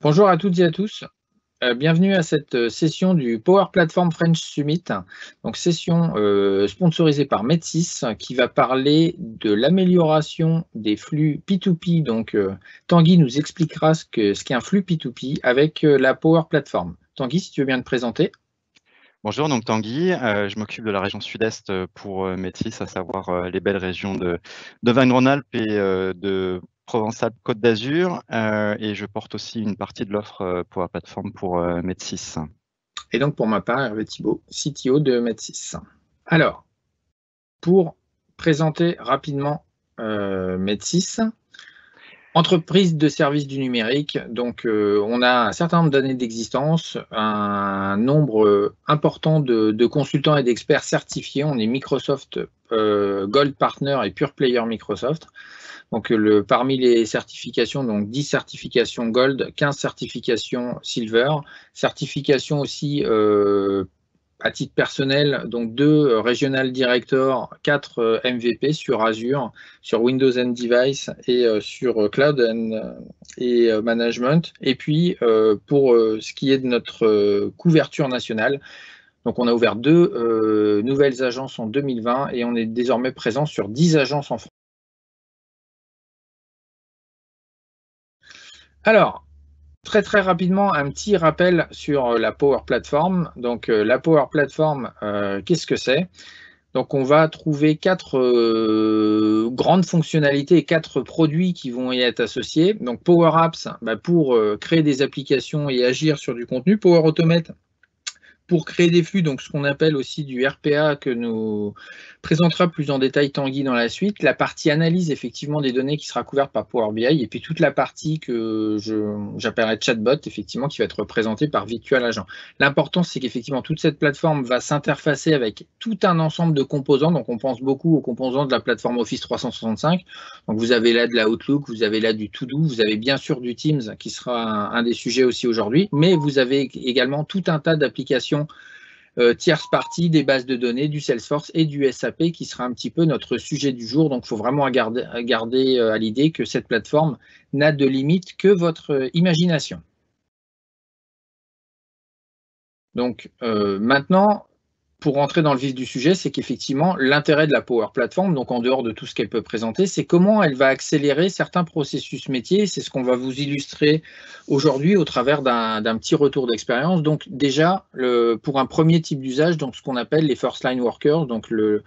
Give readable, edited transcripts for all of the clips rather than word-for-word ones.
Bonjour à toutes et à tous. Bienvenue à cette session du Power Platform French Summit, donc session sponsorisée par Medsys qui va parler de l'amélioration des flux P2P. Donc Tanguy nous expliquera ce qu'est un flux P2P avec la Power Platform. Tanguy, si tu veux bien te présenter. Bonjour, donc Tanguy, je m'occupe de la région sud-est pour Medsys, à savoir les belles régions de Auvergne-Rhône-Alpes et de Provence-Alpes-Côte d'Azur, et je porte aussi une partie de l'offre Power Platform pour Medsys. Et donc pour ma part, Hervé Thibault, CTO de Medsys. Alors, pour présenter rapidement Medsys, entreprise de services du numérique, donc on a un certain nombre d'années d'existence, un nombre important de consultants et d'experts certifiés. On est Microsoft Gold Partner et Pure Player Microsoft. Donc parmi les certifications, donc 10 certifications Gold, 15 certifications Silver, certifications aussi à titre personnel, donc 2 Regional Director, 4 MVP sur Azure, sur Windows and Device et sur Cloud et Management. Et puis, pour ce qui est de notre couverture nationale, donc on a ouvert 2 nouvelles agences en 2020 et on est désormais présent sur 10 agences en France. Alors, très rapidement, un petit rappel sur la Power Platform. Donc la Power Platform, qu'est-ce que c'est ? Donc on va trouver 4 grandes fonctionnalités et 4 produits qui vont y être associés. Donc Power Apps pour créer des applications et agir sur du contenu. Power Automate pour créer des flux, donc ce qu'on appelle aussi du RPA que nous présentera plus en détail Tanguy dans la suite. La partie analyse effectivement des données qui sera couverte par Power BI et puis toute la partie que j'appellerai chatbot effectivement qui va être représentée par Virtual Agent. L'important c'est qu'effectivement toute cette plateforme va s'interfacer avec tout un ensemble de composants. Donc on pense beaucoup aux composants de la plateforme Office 365. Donc vous avez là de la Outlook, vous avez là du To-Do, vous avez bien sûr du Teams qui sera un des sujets aussi aujourd'hui, mais vous avez également tout un tas d'applications tierce partie, des bases de données, du Salesforce et du SAP qui sera un petit peu notre sujet du jour. Donc, il faut vraiment garder à l'idée que cette plateforme n'a de limite que votre imagination. Donc, maintenant, pour rentrer dans le vif du sujet, c'est qu'effectivement, l'intérêt de la Power Platform, donc en dehors de tout ce qu'elle peut présenter, c'est comment elle va accélérer certains processus métiers. C'est ce qu'on va vous illustrer aujourd'hui au travers d'un petit retour d'expérience. Donc déjà, pour un premier type d'usage, donc ce qu'on appelle les first line workers, donc le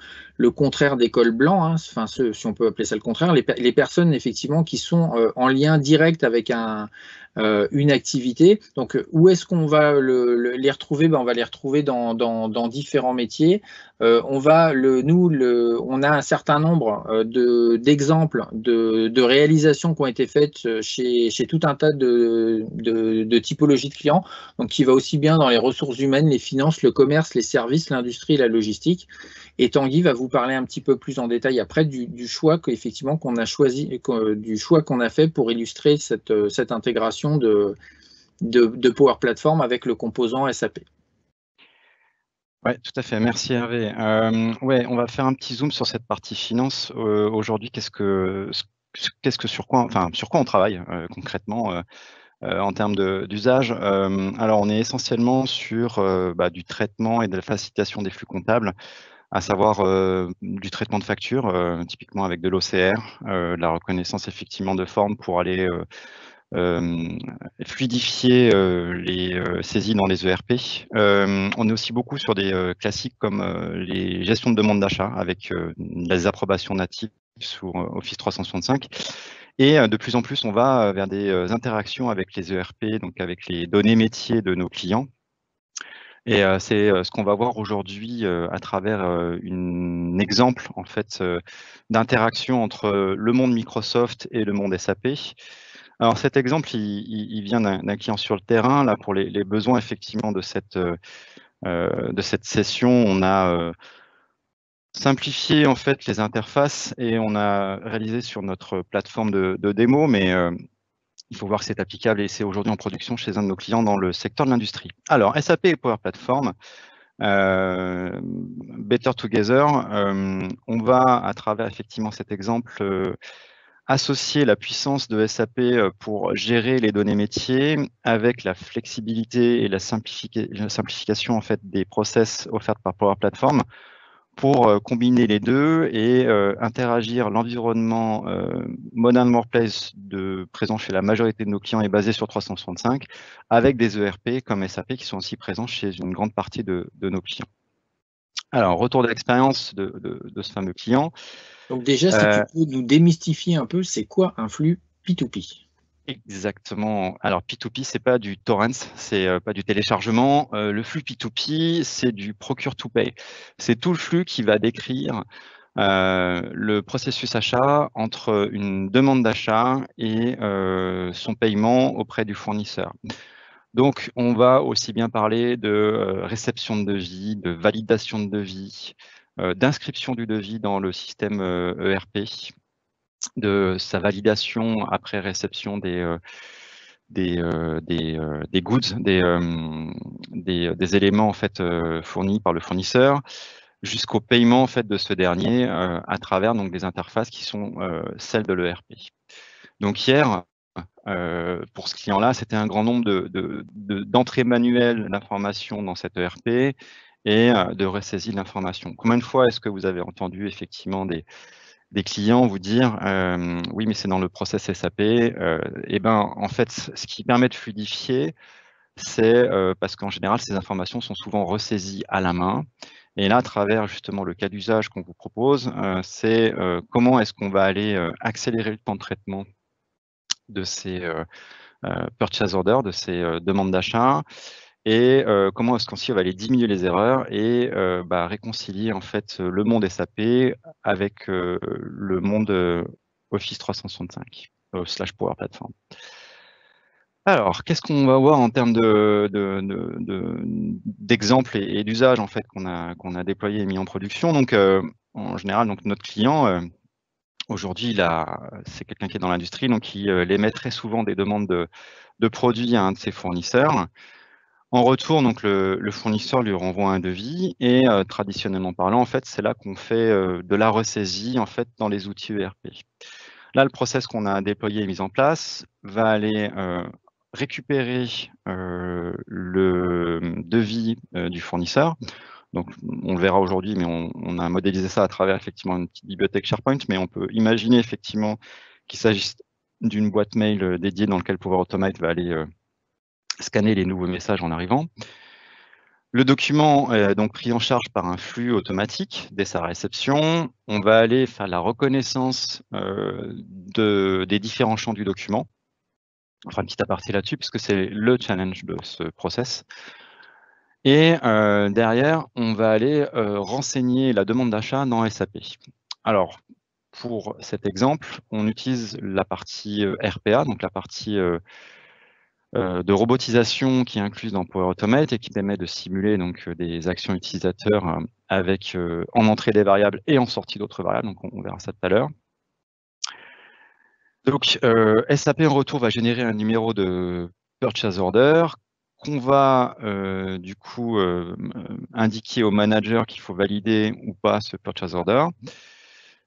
contraire des cols blancs, hein, enfin si on peut appeler ça le contraire, les personnes effectivement qui sont en lien direct avec une activité. Donc, où est-ce qu'on va les retrouver? On va les retrouver dans différents métiers. On a un certain nombre d'exemples de réalisations qui ont été faites chez tout un tas de typologies de clients, donc qui va aussi bien dans les ressources humaines, les finances, le commerce, les services, l'industrie et la logistique. Et Tanguy va vous parler un petit peu plus en détail après du choix qu'on a choisi, du choix qu'on a fait pour illustrer cette intégration de Power Platform avec le composant SAP. Oui, tout à fait. Merci Hervé. On va faire un petit zoom sur cette partie finance. Aujourd'hui, sur quoi on travaille concrètement en termes d'usage. Alors, on est essentiellement sur du traitement et de la facilitation des flux comptables, à savoir du traitement de factures, typiquement avec de l'OCR, la reconnaissance effectivement de forme pour aller fluidifier les saisies dans les ERP. On est aussi beaucoup sur des classiques comme les gestions de demande d'achat avec les approbations natives sur Office 365. Et de plus en plus, on va vers des interactions avec les ERP, donc avec les données métiers de nos clients. Et c'est ce qu'on va voir aujourd'hui à travers un exemple en fait d'interaction entre le monde Microsoft et le monde SAP. Alors cet exemple, il vient d'un client sur le terrain. Là, pour les besoins effectivement de cette session, on a simplifié en fait les interfaces et on a réalisé sur notre plateforme de démo, mais il faut voir que c'est applicable et c'est aujourd'hui en production chez un de nos clients dans le secteur de l'industrie. Alors, SAP et Power Platform, Better Together, on va, à travers effectivement cet exemple, associer la puissance de SAP pour gérer les données métiers avec la flexibilité et la simplification en fait des process offerts par Power Platform pour combiner les deux et interagir. L'environnement Modern Workplace présent chez la majorité de nos clients est basé sur 365 avec des ERP comme SAP qui sont aussi présents chez une grande partie de nos clients. Alors, retour d'expérience de ce fameux client. Donc déjà, si tu peux nous démystifier un peu, c'est quoi un flux P2P? Exactement. Alors P2P, c'est pas du torrent, c'est pas du téléchargement. Le flux P2P, c'est du procure to pay. C'est tout le flux qui va décrire le processus achat entre une demande d'achat et son paiement auprès du fournisseur. Donc, on va aussi bien parler de réception de devis, de validation de devis, d'inscription du devis dans le système ERP, de sa validation après réception des goods, des éléments en fait fournis par le fournisseur, jusqu'au paiement en fait de ce dernier à travers donc des interfaces qui sont celles de l'ERP. Donc hier, pour ce client-là, c'était un grand nombre d'entrées manuelles d'informations dans cette ERP et de ressaisie de l'information. Combien de fois est-ce que vous avez entendu effectivement des clients vous dire oui, mais c'est dans le process SAP. Et ben, en fait, ce qui permet de fluidifier, c'est parce qu'en général, ces informations sont souvent ressaisies à la main. Et là, à travers justement le cas d'usage qu'on vous propose, c'est comment est-ce qu'on va aller accélérer le temps de traitement de ces purchase orders, de ces demandes d'achat, et comment est-ce qu'on va aller diminuer les erreurs et réconcilier en fait le monde SAP avec le monde Office 365 / Power Platform. Alors, qu'est-ce qu'on va voir en termes d'exemples et d'usages en fait qu'on a déployé et mis en production. Donc, en général, donc notre client aujourd'hui, c'est quelqu'un qui est dans l'industrie, donc il émet très souvent des demandes de produits à un de ses fournisseurs. En retour, donc le fournisseur lui renvoie un devis et traditionnellement parlant, en fait, c'est là qu'on fait de la ressaisie en fait dans les outils ERP. Là, le process qu'on a déployé et mis en place va aller récupérer le devis du fournisseur. Donc, on le verra aujourd'hui, mais on a modélisé ça à travers effectivement une petite bibliothèque SharePoint, mais on peut imaginer effectivement qu'il s'agisse d'une boîte mail dédiée dans laquelle Power Automate va aller scanner les nouveaux messages en arrivant. Le document est donc pris en charge par un flux automatique dès sa réception. On va aller faire la reconnaissance des différents champs du document. On fera une petite aparté là-dessus, puisque c'est le challenge de ce process. Et derrière, on va aller renseigner la demande d'achat dans SAP. Alors, pour cet exemple, on utilise la partie RPA, donc la partie de robotisation qui est incluse dans Power Automate et qui permet de simuler donc des actions utilisateurs avec en entrée des variables et en sortie d'autres variables. Donc on verra ça tout à l'heure. Donc SAP en retour va générer un numéro de purchase order qu'on va du coup indiquer au manager qu'il faut valider ou pas ce purchase order.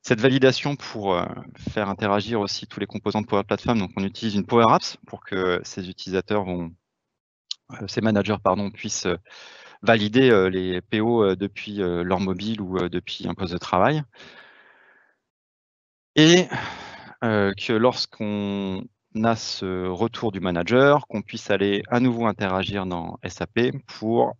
Cette validation pour faire interagir aussi tous les composants de Power Platform, donc on utilise une Power Apps pour que ces utilisateurs ces managers puissent valider les PO depuis leur mobile ou depuis un poste de travail. Et que lorsqu'on a ce retour du manager, qu'on puisse aller à nouveau interagir dans SAP pour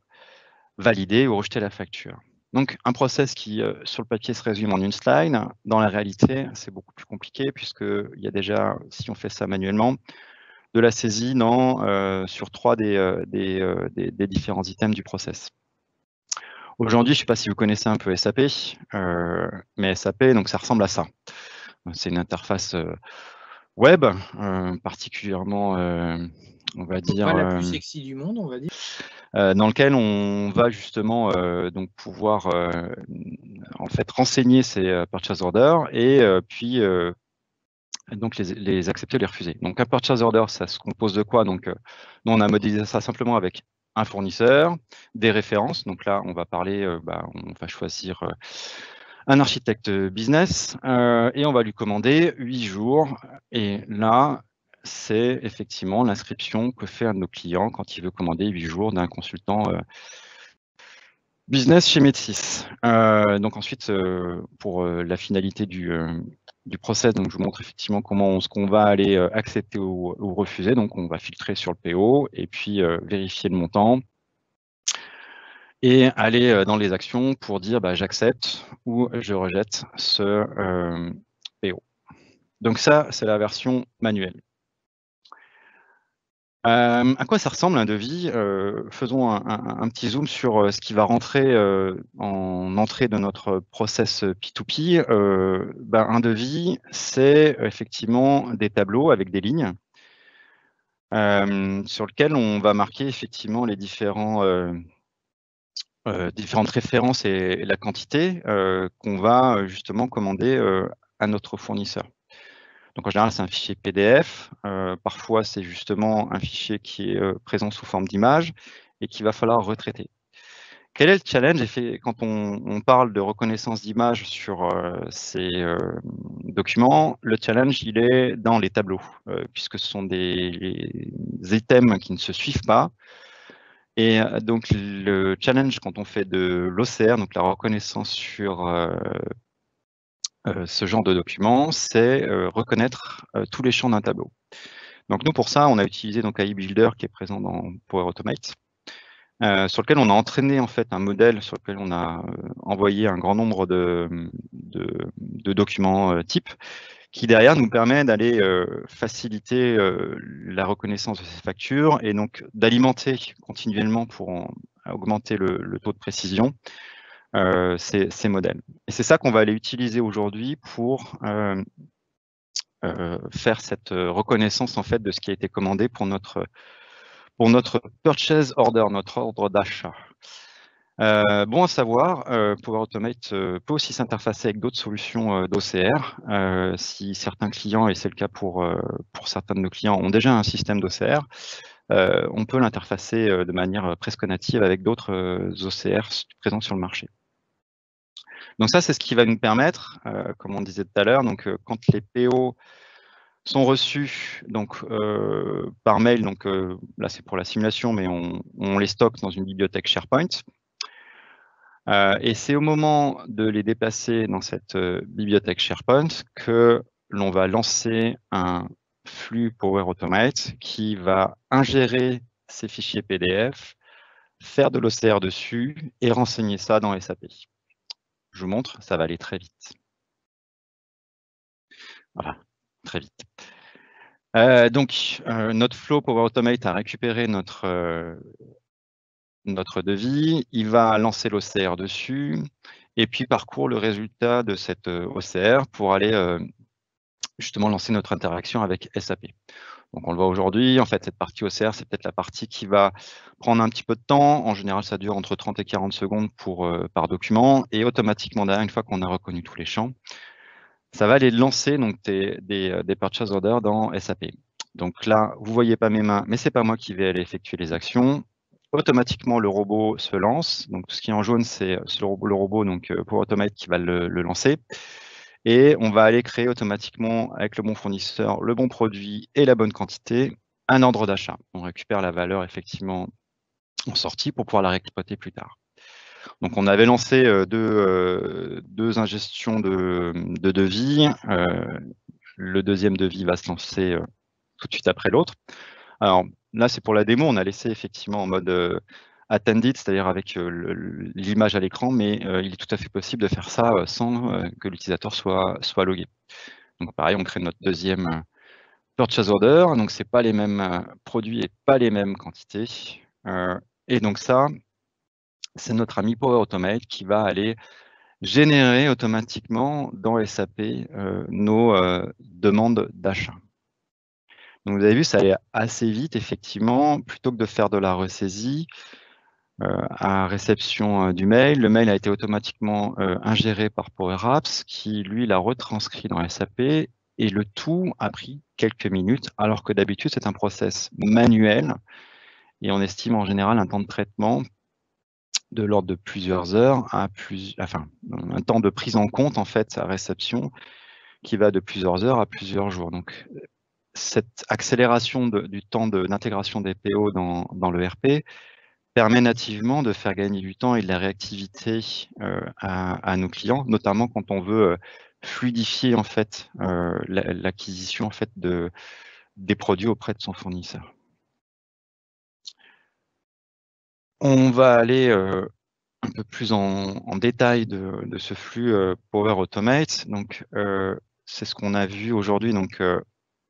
valider ou rejeter la facture. Donc, un process qui, sur le papier, se résume en une slide. Dans la réalité, c'est beaucoup plus compliqué puisqu'il y a déjà, si on fait ça manuellement, de la saisie sur 3 des différents items du process. Aujourd'hui, je ne sais pas si vous connaissez un peu SAP, mais SAP, donc ça ressemble à ça. C'est une interface web, particulièrement, on va dire... Pas la plus sexy du monde, on va dire. Dans lequel on va justement donc pouvoir en fait renseigner ces purchase orders et puis donc les accepter ou les refuser. Donc un purchase order, ça se compose de quoi? Donc nous on a modélisé ça simplement avec un fournisseur, des références. Donc là on va parler, on va choisir un architecte business et on va lui commander 8 jours. Et là, c'est effectivement l'inscription que fait un de nos clients quand il veut commander 8 jours d'un consultant business chez Medsys. Donc ensuite, pour la finalité du process, donc je vous montre effectivement ce qu'on va aller accepter ou refuser. Donc on va filtrer sur le PO et puis vérifier le montant et aller dans les actions pour dire j'accepte ou je rejette ce PO. Donc ça, c'est la version manuelle. À quoi ça ressemble un devis? Faisons un petit zoom sur ce qui va rentrer en entrée de notre process P2P. Un devis, c'est effectivement des tableaux avec des lignes sur lesquels on va marquer effectivement les différentes références et la quantité qu'on va justement commander à notre fournisseur. Donc en général, c'est un fichier PDF. Parfois, c'est justement un fichier qui est présent sous forme d'image et qu'il va falloir retraiter. Quel est le challenge quand on parle de reconnaissance d'image sur ces documents? Le challenge, il est dans les tableaux, puisque ce sont des items qui ne se suivent pas. Et donc, le challenge quand on fait de l'OCR, donc la reconnaissance sur ce genre de document, c'est reconnaître tous les champs d'un tableau. Donc nous, pour ça, on a utilisé donc AI Builder qui est présent dans Power Automate, sur lequel on a entraîné en fait un modèle sur lequel on a envoyé un grand nombre de documents types qui derrière nous permet d'aller faciliter la reconnaissance de ces factures et donc d'alimenter continuellement pour augmenter le taux de précision ces modèles. Et c'est ça qu'on va aller utiliser aujourd'hui pour faire cette reconnaissance en fait de ce qui a été commandé pour notre purchase order, notre ordre d'achat. Bon à savoir, Power Automate peut aussi s'interfacer avec d'autres solutions d'OCR. Si certains clients, et c'est le cas pour certains de nos clients, ont déjà un système d'OCR, on peut l'interfacer de manière presque native avec d'autres OCR présents sur le marché. Donc ça, c'est ce qui va nous permettre, comme on disait tout à l'heure, donc quand les PO sont reçus donc, par mail, donc là c'est pour la simulation, mais on les stocke dans une bibliothèque SharePoint. Et c'est au moment de les déplacer dans cette bibliothèque SharePoint que l'on va lancer un flux Power Automate qui va ingérer ces fichiers PDF, faire de l'OCR dessus et renseigner ça dans SAP. Je vous montre, ça va aller très vite. Voilà, très vite. Donc, notre flow Power Automate a récupéré notre devis, il va lancer l'OCR dessus, et puis parcourt le résultat de cette OCR pour aller justement lancer notre interaction avec SAP. Donc on le voit aujourd'hui, en fait cette partie OCR, c'est peut-être la partie qui va prendre un petit peu de temps. En général, ça dure entre 30 et 40 secondes par document, et automatiquement derrière, une fois qu'on a reconnu tous les champs, ça va aller lancer donc des purchase orders dans SAP. Donc là, vous voyez pas mes mains, mais c'est pas moi qui vais aller effectuer les actions. Automatiquement, le robot se lance. Donc tout ce qui est en jaune, c'est le robot donc Power Automate qui va le lancer. Et on va aller créer automatiquement avec le bon fournisseur, le bon produit et la bonne quantité, un ordre d'achat. On récupère la valeur effectivement en sortie pour pouvoir la réexploiter plus tard. Donc on avait lancé deux ingestions de devis. Le deuxième devis va se lancer tout de suite après l'autre. Alors là, c'est pour la démo, on a laissé effectivement en mode attended, c'est-à-dire avec l'image à l'écran, mais il est tout à fait possible de faire ça sans que l'utilisateur soit logué. Donc pareil, on crée notre deuxième purchase order, donc c'est pas les mêmes produits et pas les mêmes quantités. Et donc ça, c'est notre ami Power Automate qui va aller générer automatiquement dans SAP nos demandes d'achat. Donc vous avez vu, ça allait assez vite, effectivement, plutôt que de faire de la ressaisie à réception du mail. Le mail a été automatiquement ingéré par Power Apps, qui, lui, l'a retranscrit dans SAP, et le tout a pris quelques minutes, alors que d'habitude, c'est un process manuel, et on estime en général un temps de traitement de l'ordre de plusieurs heures un temps de prise en compte en fait à réception qui va de plusieurs heures à plusieurs jours. Donc cette accélération du temps d'intégration des PO dans le RP permet nativement de faire gagner du temps et de la réactivité à nos clients, notamment quand on veut fluidifier en fait l'acquisition en fait des produits auprès de son fournisseur. On va aller un peu plus en détail de ce flux Power Automate. Donc c'est ce qu'on a vu aujourd'hui. Donc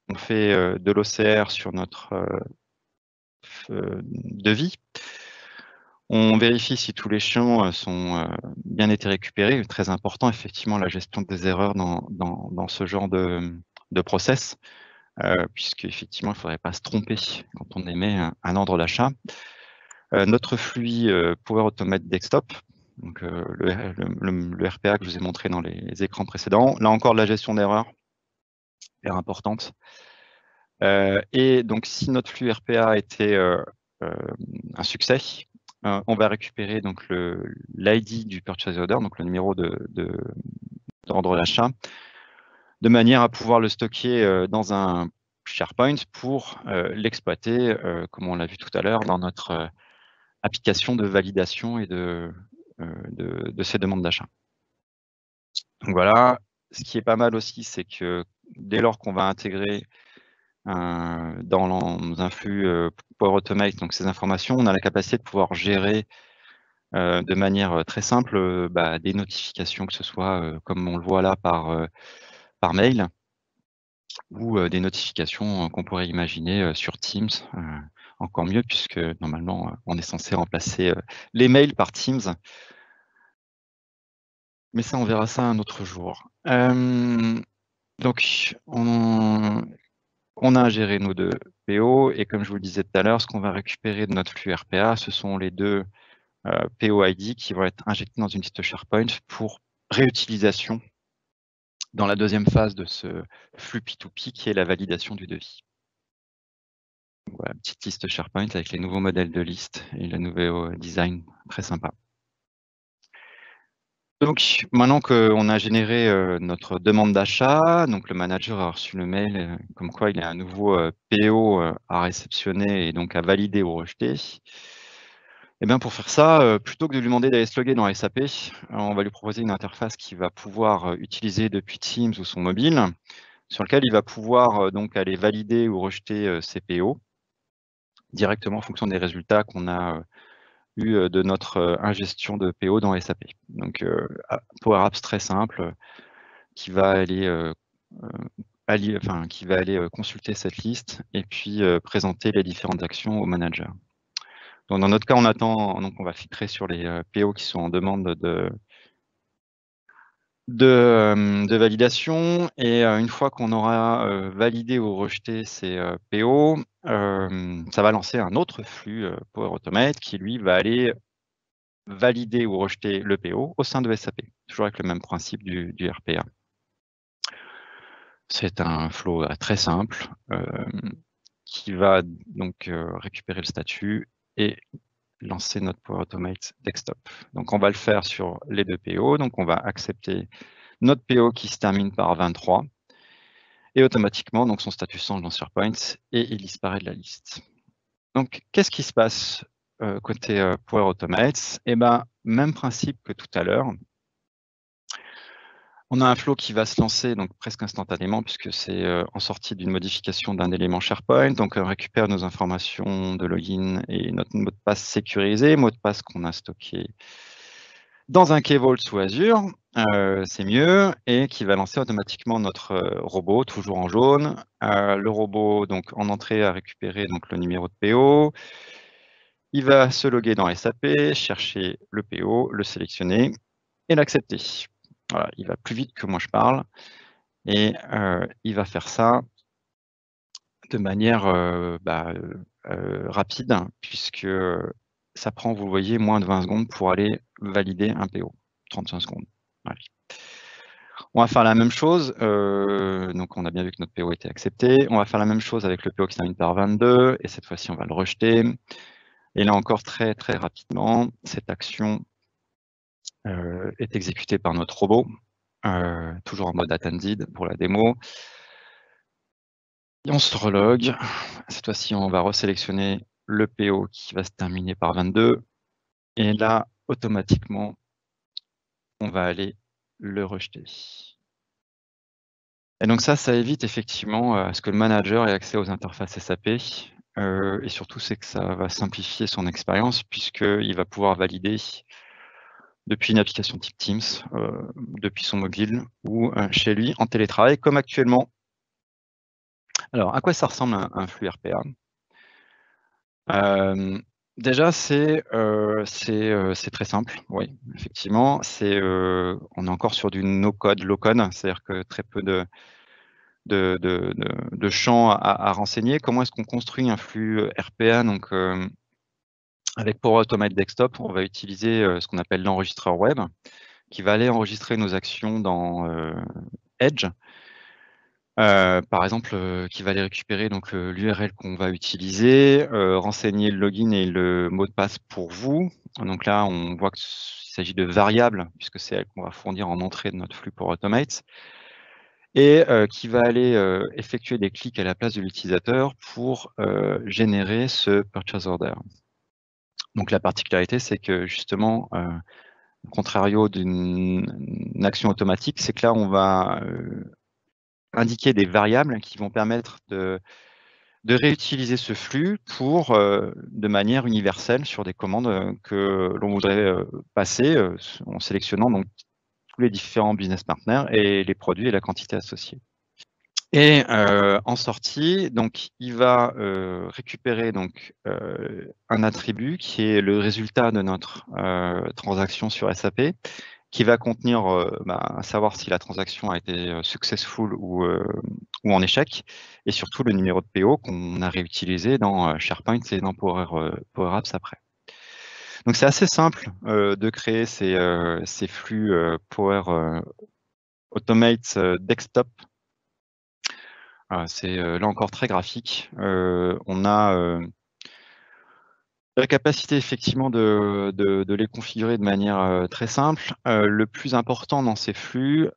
on fait de l'OCR sur notre devis. On vérifie si tous les champs sont bien été récupérés. Très important, effectivement, la gestion des erreurs dans ce genre de process, puisqu'effectivement, il ne faudrait pas se tromper quand on émet un ordre d'achat. Notre flux Power Automate Desktop, donc le RPA que je vous ai montré dans les écrans précédents. Là encore, la gestion d'erreurs est importante. Et donc, si notre flux RPA était un succès, on va récupérer donc l'ID du purchase order, donc le numéro d'ordre d'achat, de manière à pouvoir le stocker dans un SharePoint pour l'exploiter, comme on l'a vu tout à l'heure, dans notre application de validation et de ces demandes d'achat. Donc voilà, ce qui est pas mal aussi, c'est que dès lors qu'on va intégrer dans un flux Power Automate, donc ces informations, on a la capacité de pouvoir gérer de manière très simple des notifications, que ce soit comme on le voit là par mail, ou des notifications qu'on pourrait imaginer sur Teams, encore mieux, puisque normalement on est censé remplacer les mails par Teams. Mais ça, on verra ça un autre jour. Donc, on a à gérer nos deux PO, et comme je vous le disais tout à l'heure, ce qu'on va récupérer de notre flux RPA, ce sont les deux PO-ID qui vont être injectés dans une liste SharePoint pour réutilisation dans la deuxième phase de ce flux P2P qui est la validation du devis. Voilà, petite liste SharePoint avec les nouveaux modèles de liste et le nouveau design, très sympa. Donc, maintenant qu'on a généré notre demande d'achat, donc le manager a reçu le mail comme quoi il y a un nouveau PO à réceptionner et donc à valider ou rejeter. Et bien pour faire ça, plutôt que de lui demander d'aller se loguer dans SAP, on va lui proposer une interface qu'il va pouvoir utiliser depuis Teams ou son mobile, sur lequel il va pouvoir donc aller valider ou rejeter ses PO directement en fonction des résultats qu'on a de notre ingestion de PO dans SAP. Donc Power Apps très simple qui va aller consulter cette liste et puis présenter les différentes actions au manager. Donc dans notre cas, on va filtrer sur les PO qui sont en demande de validation, et une fois qu'on aura validé ou rejeté ces PO, ça va lancer un autre flux Power Automate qui lui va aller valider ou rejeter le PO au sein de SAP, toujours avec le même principe du RPA. C'est un flow très simple qui va donc récupérer le statut et lancer notre Power Automate Desktop. Donc on va le faire sur les deux PO, donc on va accepter notre PO qui se termine par 23 et automatiquement donc son statut change dans SharePoint et il disparaît de la liste. Donc qu'est-ce qui se passe côté Power Automate? Eh ben, même principe que tout à l'heure. On a un flow qui va se lancer donc presque instantanément, puisque c'est en sortie d'une modification d'un élément SharePoint. Donc on récupère nos informations de login et notre mot de passe sécurisé, mot de passe qu'on a stocké dans un Key Vault sous Azure, c'est mieux, et qui va lancer automatiquement notre robot, toujours en jaune. Le robot, donc en entrée, a récupéré donc, le numéro de PO. Il va se loguer dans SAP, chercher le PO, le sélectionner et l'accepter. Voilà, il va plus vite que moi je parle, et il va faire ça de manière rapide, puisque ça prend, vous voyez, moins de 20 secondes pour aller valider un PO, 35 secondes. Allez. On va faire la même chose, donc on a bien vu que notre PO était accepté. On va faire la même chose avec le PO qui se termine par 22, et cette fois-ci on va le rejeter. Et là encore, très très rapidement, cette action est exécutée par notre robot, toujours en mode attended pour la démo. Et on se relogue. Cette fois-ci, on va resélectionner le PO qui va se terminer par 22. Et là, automatiquement, on va aller le rejeter. Et donc ça évite effectivement à ce que le manager ait accès aux interfaces SAP. Et surtout, c'est que ça va simplifier son expérience puisqu'il va pouvoir valider depuis une application type Teams, depuis son mobile ou chez lui en télétravail, comme actuellement. Alors, à quoi ça ressemble un flux RPA? Déjà, c'est très simple, oui, effectivement. On est encore sur du no-code, low-code, c'est-à-dire que très peu de champs à renseigner. Comment est-ce qu'on construit un flux RPA? Donc, avec Power Automate Desktop, on va utiliser ce qu'on appelle l'enregistreur web, qui va aller enregistrer nos actions dans Edge. Par exemple, qui va aller récupérer donc l'URL qu'on va utiliser, renseigner le login et le mot de passe pour vous. Donc là, on voit qu'il s'agit de variables, puisque c'est elle qu'on va fournir en entrée de notre flux Power Automate, et qui va aller effectuer des clics à la place de l'utilisateur pour générer ce purchase order. Donc la particularité, c'est que justement, contrario d'une action automatique, c'est que là, on va indiquer des variables qui vont permettre de réutiliser ce flux pour, de manière universelle sur des commandes que l'on voudrait passer, en sélectionnant donc tous les différents business partners et les produits et la quantité associée. Et en sortie, donc il va récupérer donc un attribut qui est le résultat de notre transaction sur SAP, qui va contenir savoir si la transaction a été successful ou en échec, et surtout le numéro de PO qu'on a réutilisé dans SharePoint et dans Power Apps après. Donc c'est assez simple de créer ces flux Power Automate Desktop. C'est là encore très graphique. On a la capacité effectivement de les configurer de manière très simple. Le plus important dans ces flux,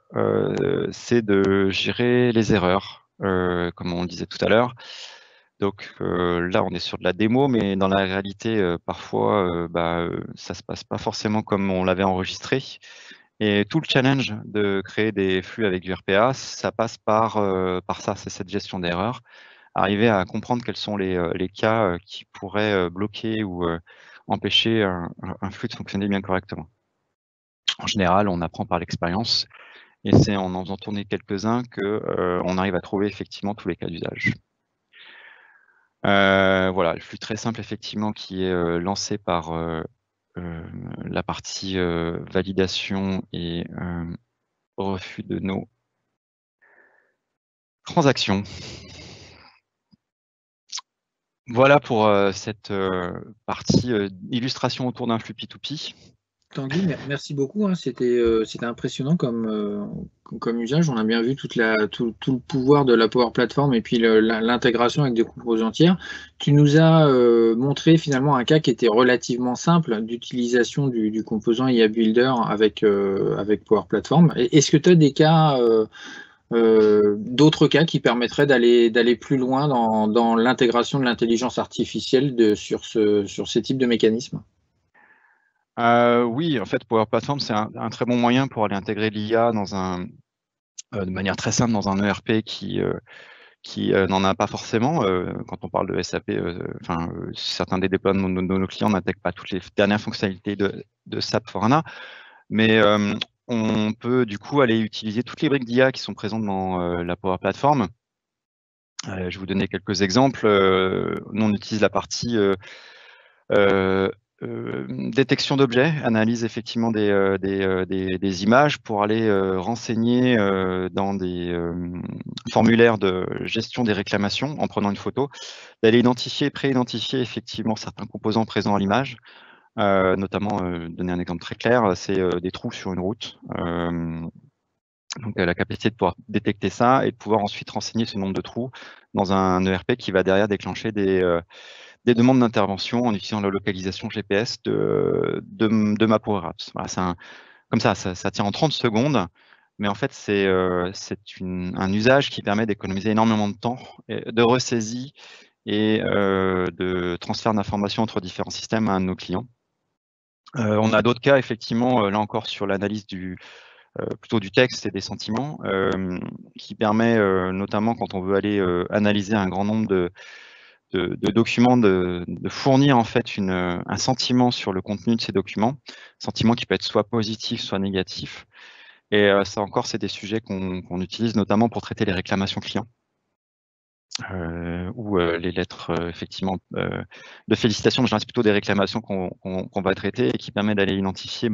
c'est de gérer les erreurs, comme on le disait tout à l'heure. Donc là, on est sur de la démo, mais dans la réalité, parfois, ça se passe pas forcément comme on l'avait enregistré. Et tout le challenge de créer des flux avec du RPA, ça passe par ça, c'est cette gestion d'erreurs. Arriver à comprendre quels sont les cas qui pourraient bloquer ou empêcher un flux de fonctionner bien correctement. En général, on apprend par l'expérience, et c'est en faisant tourner quelques-uns qu'on arrive à trouver effectivement tous les cas d'usage. Voilà, le flux très simple effectivement qui est lancé par la partie validation et refus de nos transactions. Voilà pour cette partie illustration autour d'un flux P2P. Tanguy, merci beaucoup, hein. C'était impressionnant comme usage. On a bien vu tout le pouvoir de la Power Platform et puis l'intégration avec des composants tiers. Tu nous as montré finalement un cas qui était relativement simple d'utilisation du composant IA Builder avec Power Platform. Est-ce que tu as des cas, d'autres cas qui permettraient d'aller plus loin dans l'intégration de l'intelligence artificielle sur ces types de mécanismes? Oui, en fait, Power Platform, c'est un très bon moyen pour aller intégrer l'IA de manière très simple dans un ERP qui n'en a pas forcément. Quand on parle de SAP, certains des déploiements de nos clients n'intègrent pas toutes les dernières fonctionnalités de SAP S/4HANA, mais on peut du coup aller utiliser toutes les briques d'IA qui sont présentes dans la Power Platform. Je vais vous donner quelques exemples. Nous, on utilise la partie détection d'objets, analyse effectivement des images pour aller renseigner dans des formulaires de gestion des réclamations en prenant une photo, d'aller préidentifier effectivement certains composants présents à l'image, notamment, donner un exemple très clair, c'est des trous sur une route. Donc la capacité de pouvoir détecter ça et de pouvoir ensuite renseigner ce nombre de trous dans un ERP qui va derrière déclencher des des demandes d'intervention en utilisant la localisation GPS de ma Power Apps. Voilà, comme ça tient en 30 secondes, mais en fait, c'est un usage qui permet d'économiser énormément de temps, de ressaisie et de transfert d'informations entre différents systèmes à un de nos clients. On a d'autres cas, effectivement, là encore sur l'analyse plutôt du texte et des sentiments, qui permet notamment quand on veut aller analyser un grand nombre de documents, de fournir en fait un sentiment sur le contenu de ces documents, sentiment qui peut être soit positif, soit négatif. Et ça encore, c'est des sujets qu'on utilise notamment pour traiter les réclamations clients. Ou les lettres effectivement de félicitations, mais c'est plutôt des réclamations qu'on va traiter et qui permet d'aller identifier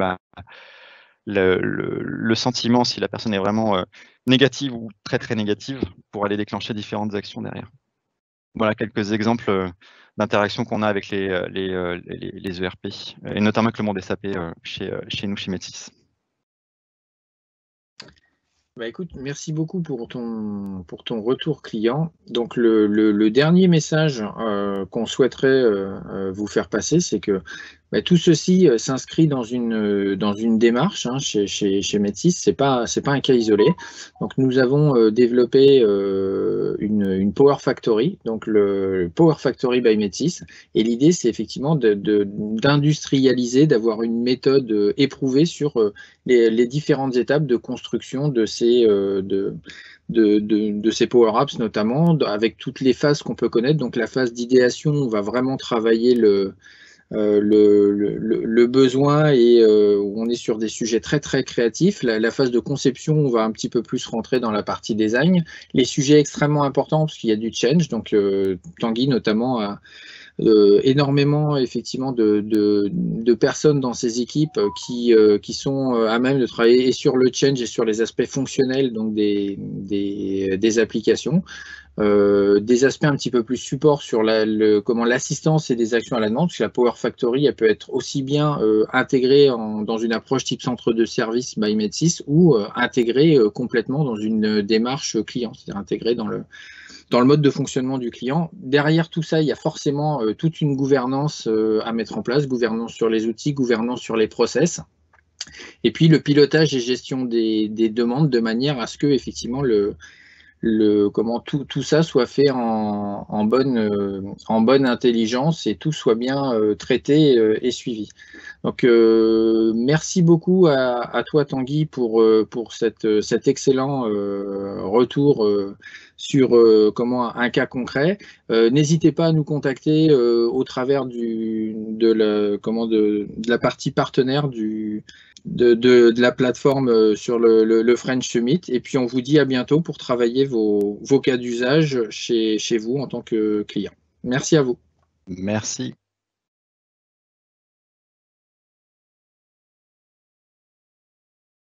le sentiment, si la personne est vraiment négative ou très très négative, pour aller déclencher différentes actions derrière. Voilà quelques exemples d'interactions qu'on a avec les ERP, et notamment avec le monde SAP chez nous, chez Metis. Bah écoute, merci beaucoup pour ton retour client. Donc le dernier message qu'on souhaiterait vous faire passer, c'est que tout ceci s'inscrit dans une démarche chez Metis. C'est pas un cas isolé. Donc nous avons développé une Power Factory, donc le Power Factory by Metis. Et l'idée, c'est effectivement d'industrialiser, d'avoir une méthode éprouvée sur les différentes étapes de construction de ces Power Apps, notamment avec toutes les phases qu'on peut connaître. Donc la phase d'idéation, on va vraiment travailler le besoin et où on est sur des sujets très très créatifs. La phase de conception, on va un petit peu plus rentrer dans la partie design. Les sujets extrêmement importants parce qu'il y a du change. Donc Tanguy notamment a énormément effectivement de personnes dans ces équipes qui sont à même de travailler et sur le change et sur les aspects fonctionnels donc des applications. Des aspects un petit peu plus support sur comment l'assistance et des actions à la demande, parce que la Power Factory elle peut être aussi bien intégrée dans une approche type centre de service by Metis ou intégrée complètement dans une démarche client, c'est-à-dire intégrée dans le mode de fonctionnement du client. Derrière tout ça, il y a forcément toute une gouvernance à mettre en place, gouvernance sur les outils, gouvernance sur les process, et puis le pilotage et gestion des demandes de manière à ce que effectivement comment tout ça soit fait en bonne intelligence et tout soit bien traité et suivi. Donc merci beaucoup à toi Tanguy pour cet excellent retour sur un cas concret. N'hésitez pas à nous contacter au travers de la partie partenaire de la plateforme sur le French Summit. Et puis on vous dit à bientôt pour travailler vos cas d'usage chez vous en tant que client. Merci à vous. Merci.